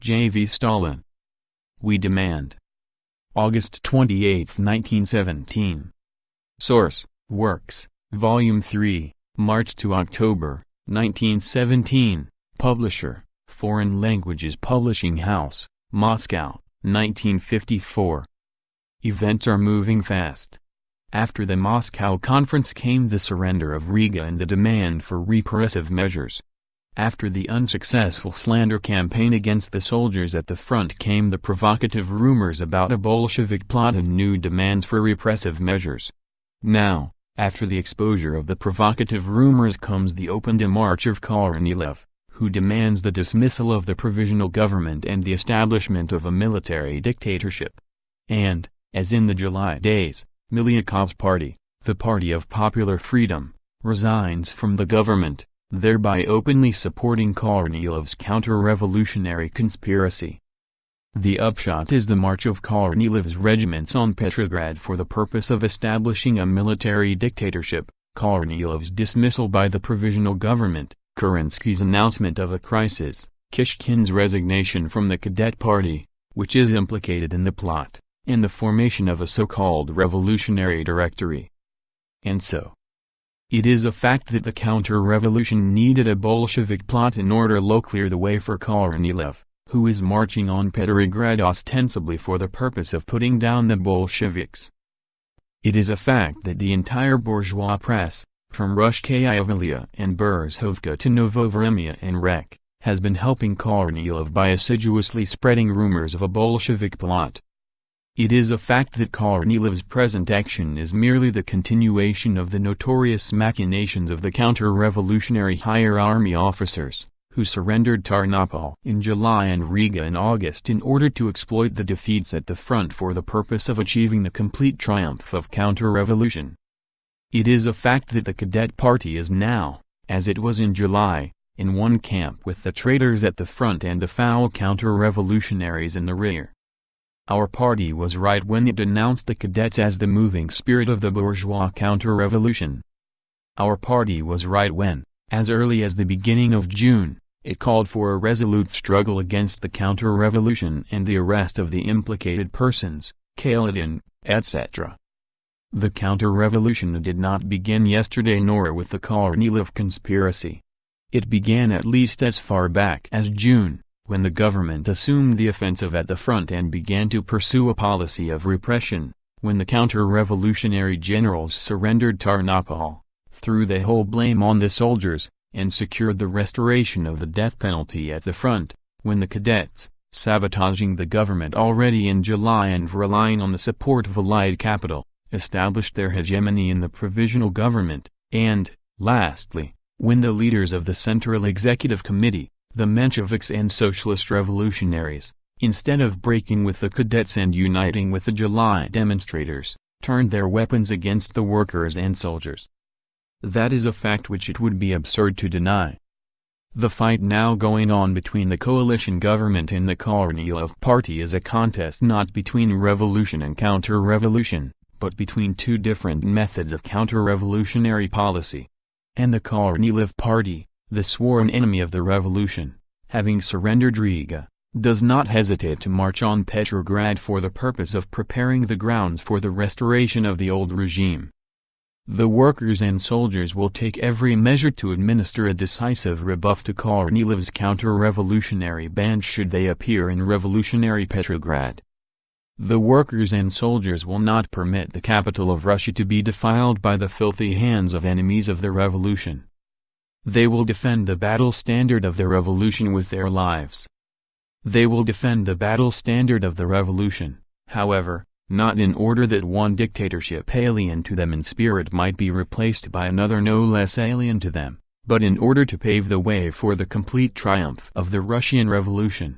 J.V. Stalin. We demand. August 28, 1917. Source: Works, Volume 3, March to October, 1917. Publisher: Foreign Languages Publishing House, Moscow, 1954. Events are moving fast. After the Moscow Conference came the surrender of Riga and the demand for repressive measures. After the unsuccessful slander campaign against the soldiers at the front came the provocative rumors about a Bolshevik plot and new demands for repressive measures. Now, after the exposure of the provocative rumors comes the open demarche of Kornilov, who demands the dismissal of the provisional government and the establishment of a military dictatorship. And, as in the July days, Miliakov's party, the Party of Popular Freedom, resigns from the government, thereby openly supporting Kornilov's counter-revolutionary conspiracy. The upshot is the march of Kornilov's regiments on Petrograd for the purpose of establishing a military dictatorship, Kornilov's dismissal by the provisional government, Kerensky's announcement of a crisis, Kishkin's resignation from the Cadet Party, which is implicated in the plot, and the formation of a so-called revolutionary directory. And so, it is a fact that the counter-revolution needed a Bolshevik plot in order to clear the way for Kornilov, who is marching on Petrograd ostensibly for the purpose of putting down the Bolsheviks. It is a fact that the entire bourgeois press, from Ruskaya Velia and Berzhovka to Novovremya and Rek, has been helping Kornilov by assiduously spreading rumors of a Bolshevik plot. It is a fact that Kornilov's present action is merely the continuation of the notorious machinations of the counter-revolutionary higher army officers, who surrendered Tarnopol in July and Riga in August in order to exploit the defeats at the front for the purpose of achieving the complete triumph of counter-revolution. It is a fact that the Cadet Party is now, as it was in July, in one camp with the traitors at the front and the foul counter-revolutionaries in the rear. Our party was right when it denounced the cadets as the moving spirit of the bourgeois counter-revolution. Our party was right when, as early as the beginning of June, it called for a resolute struggle against the counter-revolution and the arrest of the implicated persons, Kaledin, etc. The counter-revolution did not begin yesterday nor with the Kornilov conspiracy. It began at least as far back as June, when the government assumed the offensive at the front and began to pursue a policy of repression, when the counter-revolutionary generals surrendered Tarnopol, threw the whole blame on the soldiers, and secured the restoration of the death penalty at the front, when the cadets, sabotaging the government already in July and relying on the support of Allied capital, established their hegemony in the provisional government, and, lastly, when the leaders of the Central Executive Committee, the Mensheviks and Socialist Revolutionaries, instead of breaking with the cadets and uniting with the July demonstrators, turned their weapons against the workers and soldiers. That is a fact which it would be absurd to deny. The fight now going on between the coalition government and the Kornilov party is a contest not between revolution and counter-revolution, but between two different methods of counter-revolutionary policy. And the Kornilov party, the sworn enemy of the revolution, having surrendered Riga, does not hesitate to march on Petrograd for the purpose of preparing the grounds for the restoration of the old regime. The workers and soldiers will take every measure to administer a decisive rebuff to Kornilov's counter-revolutionary band should they appear in revolutionary Petrograd. The workers and soldiers will not permit the capital of Russia to be defiled by the filthy hands of enemies of the revolution. They will defend the battle standard of the revolution with their lives. They will defend the battle standard of the revolution, however, not in order that one dictatorship alien to them in spirit might be replaced by another no less alien to them, but in order to pave the way for the complete triumph of the Russian Revolution.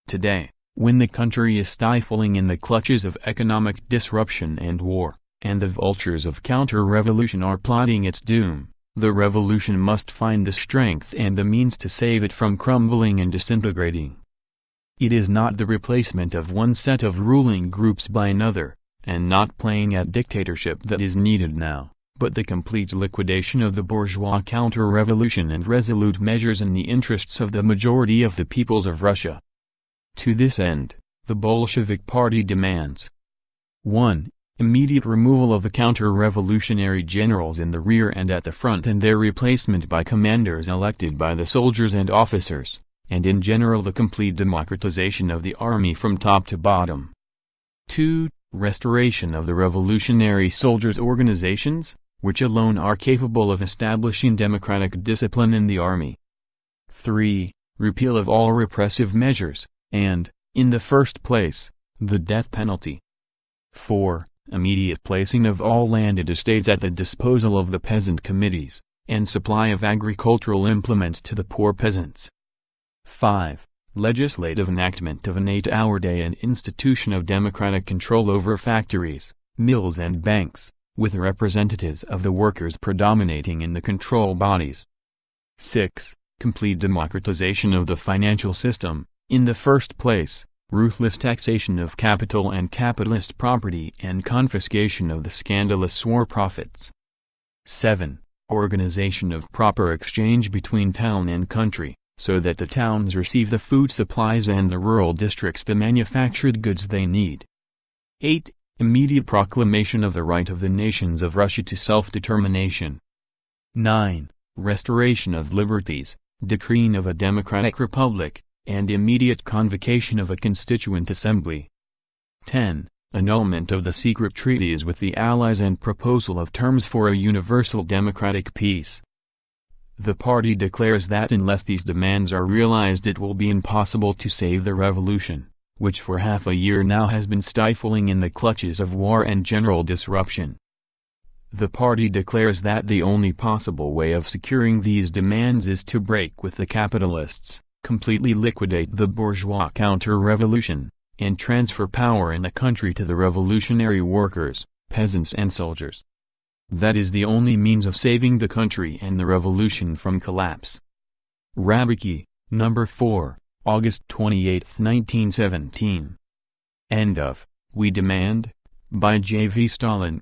Today, when the country is stifling in the clutches of economic disruption and war, and the vultures of counter-revolution are plotting its doom, the revolution must find the strength and the means to save it from crumbling and disintegrating. It is not the replacement of one set of ruling groups by another, and not playing at dictatorship that is needed now, but the complete liquidation of the bourgeois counter-revolution and resolute measures in the interests of the majority of the peoples of Russia. To this end, the Bolshevik Party demands 1. Immediate removal of the counter-revolutionary generals in the rear and at the front and their replacement by commanders elected by the soldiers and officers, and in general the complete democratization of the army from top to bottom. 2. Restoration of the revolutionary soldiers' organizations, which alone are capable of establishing democratic discipline in the army. 3. Repeal of all repressive measures, and, in the first place, the death penalty. 4. Immediate placing of all landed estates at the disposal of the Peasant Committees, and supply of agricultural implements to the poor peasants. 5. Legislative enactment of an 8-hour day and institution of democratic control over factories, mills and banks, with representatives of the workers predominating in the control bodies. 6. Complete democratization of the financial system, in the first place, ruthless taxation of capital and capitalist property and confiscation of the scandalous war profits. 7. Organization of proper exchange between town and country, so that the towns receive the food supplies and the rural districts the manufactured goods they need. 8. Immediate proclamation of the right of the nations of Russia to self-determination. 9. Restoration of liberties, decreeing of a democratic republic, and immediate convocation of a constituent assembly. 10. Annulment of the secret treaties with the Allies and proposal of terms for a universal democratic peace. The party declares that unless these demands are realized it will be impossible to save the revolution, which for half a year now has been stifling in the clutches of war and general disruption. The party declares that the only possible way of securing these demands is to break with the capitalists, completely liquidate the bourgeois counter-revolution, and transfer power in the country to the revolutionary workers, peasants and soldiers. That is the only means of saving the country and the revolution from collapse. Repeal, No. 4, August 28, 1917. End of We Demand, by J. V. Stalin.